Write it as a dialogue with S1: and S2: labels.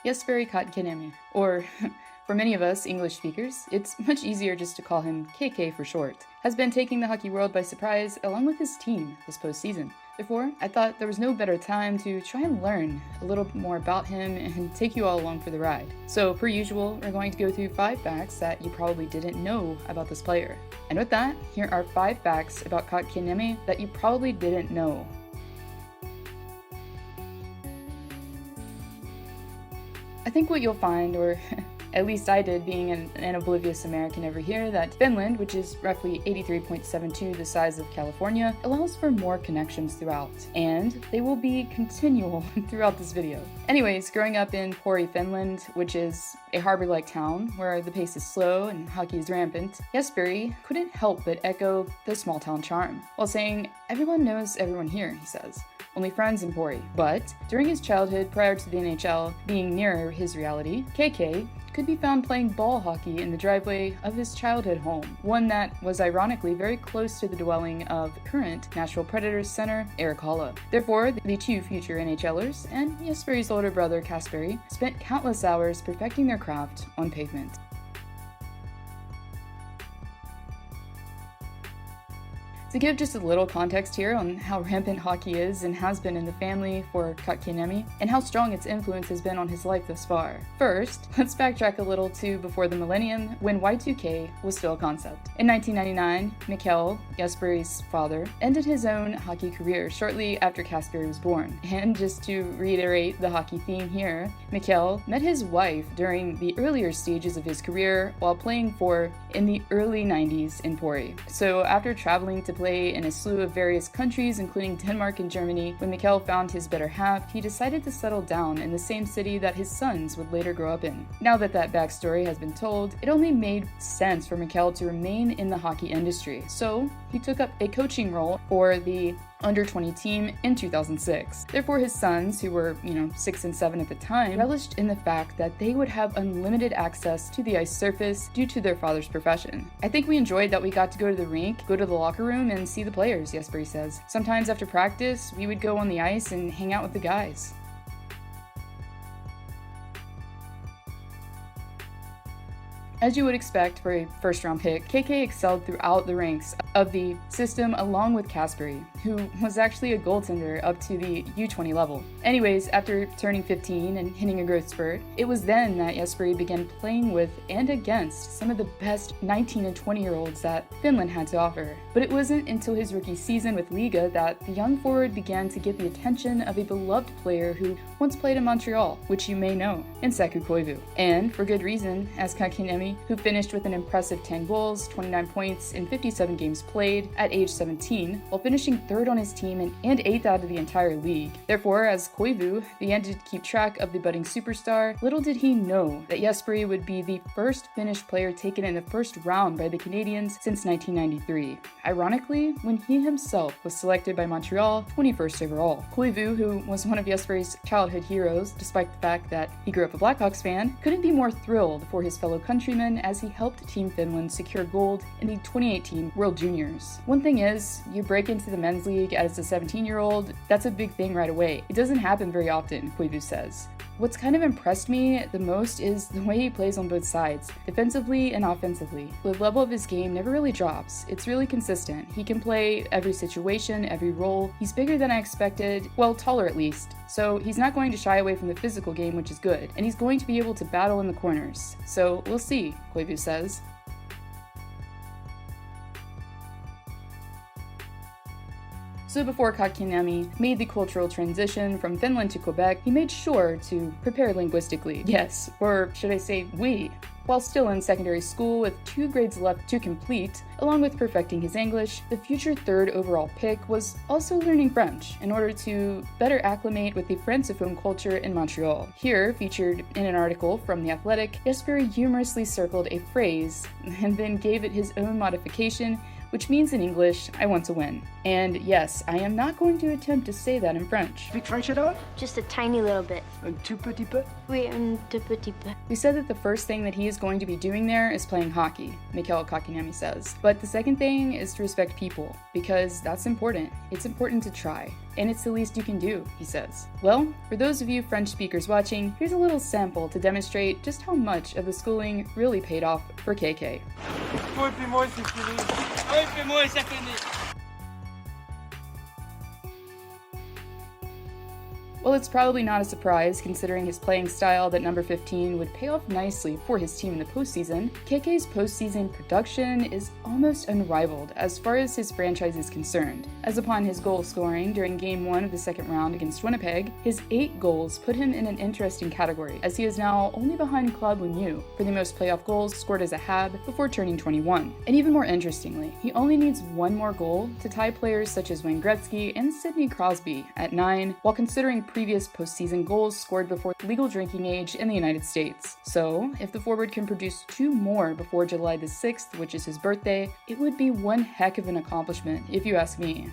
S1: Jesperi Kotkaniemi, or for many of us English speakers, it's much easier just to call him KK for short, has been taking the hockey world by surprise along with his team this postseason. Therefore, I thought there was no better time to try and learn a little more about him and take you all along for the ride. So, per usual, we're going to go through 5 facts that you probably didn't know about this player. And with that, here are 5 facts about Kotkaniemi that you probably didn't know. I think what you'll find, or at least I did being an oblivious American over here, that Finland, which is roughly 83.72 the size of California, allows for more connections throughout, and they will be continual throughout this video. Anyways, growing up in Pori, Finland, which is a harbor-like town where the pace is slow and hockey is rampant, Jesperi couldn't help but echo the small-town charm, while saying, "Everyone knows everyone here," he says. Only friends in Pori. But during his childhood prior to the NHL being nearer his reality, KK could be found playing ball hockey in the driveway of his childhood home, one that was ironically very close to the dwelling of current Nashville Predators center Erik Haula. Therefore, the 2 future NHLers and Jesperi's older brother Jesperi spent countless hours perfecting their craft on pavement. To give just a little context here on how rampant hockey is and has been in the family for Kotkaniemi, and how strong its influence has been on his life thus far. First, let's backtrack a little to before the millennium, when Y2K was still a concept. In 1999, Mikkel, Jesperi's father, ended his own hockey career shortly after Jesperi was born. And just to reiterate the hockey theme here, Mikkel met his wife during the earlier stages of his career while playing in the early 90s in Pori. So after traveling to play in a slew of various countries, including Denmark and Germany, when Mikkel found his better half, he decided to settle down in the same city that his sons would later grow up in. Now that backstory has been told, it only made sense for Mikkel to remain in the hockey industry. So he took up a coaching role for the under-20 team in 2006. Therefore, his sons, who were, 6 and 7 at the time, relished in the fact that they would have unlimited access to the ice surface due to their father's profession. "I think we enjoyed that we got to go to the rink, go to the locker room, and see the players," Jesperi says. "Sometimes after practice, we would go on the ice and hang out with the guys." As you would expect for a first-round pick, KK excelled throughout the ranks of the system along with Jesperi, who was actually a goaltender up to the U20 level. Anyways, after turning 15 and hitting a growth spurt, it was then that Jesperi began playing with and against some of the best 19 and 20-year-olds that Finland had to offer. But it wasn't until his rookie season with Liga that the young forward began to get the attention of a beloved player who once played in Montreal, which you may know, in Saku Koivu. And for good reason, as Kotkaniemi, who finished with an impressive 10 goals, 29 points in 57 games played at age 17, while finishing 3rd on his team and 8th out of the entire league. Therefore, as Koivu began to keep track of the budding superstar, little did he know that Jesperi would be the first Finnish player taken in the first round by the Canadiens since 1993. Ironically, when he himself was selected by Montreal 21st overall. Koivu, who was one of Jesperi's childhood heroes, despite the fact that he grew up a Blackhawks fan, couldn't be more thrilled for his fellow countrymen as he helped Team Finland secure gold in the 2018 World Juniors. One thing is, you break into the men's league as a 17-year-old, that's a big thing right away. It doesn't happen very often, Koivu says. What's kind of impressed me the most is the way he plays on both sides, defensively and offensively. The level of his game never really drops. It's really consistent. He can play every situation, every role. He's bigger than I expected, well, taller at least. So he's not going to shy away from the physical game, which is good. And he's going to be able to battle in the corners. So we'll see, Koivu says. So before Kotkaniemi made the cultural transition from Finland to Quebec, he made sure to prepare linguistically. Yes, or should I say we. While still in secondary school with 2 grades left to complete, along with perfecting his English, the future 3rd overall pick was also learning French in order to better acclimate with the Francophone culture in Montreal. Here, featured in an article from The Athletic, Jesperi humorously circled a phrase and then gave it his own modification which means in English, I want to win. And yes, I am not going to attempt to say that in French.
S2: Speak French at all?
S3: Just a tiny little bit.
S2: Un tout petit peu?
S3: Oui, un tout petit peu.
S1: We said that the first thing that he is going to be doing there is playing hockey, Kotkaniemi says. But the second thing is to respect people, because that's important. It's important to try. And it's the least you can do, he says. Well, for those of you French speakers watching, here's a little sample to demonstrate just how much of the schooling really paid off for KK. Well, it's probably not a surprise considering his playing style that number 15 would pay off nicely for his team in the postseason. KK's postseason production is almost unrivaled as far as his franchise is concerned, as upon his goal scoring during Game 1 of the second round against Winnipeg, his 8 goals put him in an interesting category, as he is now only behind Claude Lemieux for the most playoff goals scored as a Hab before turning 21. And even more interestingly, he only needs 1 more goal to tie players such as Wayne Gretzky and Sidney Crosby at 9, while considering previous postseason goals scored before legal drinking age in the United States. So, if the forward can produce 2 more before July the 6th, which is his birthday, it would be one heck of an accomplishment, if you ask me.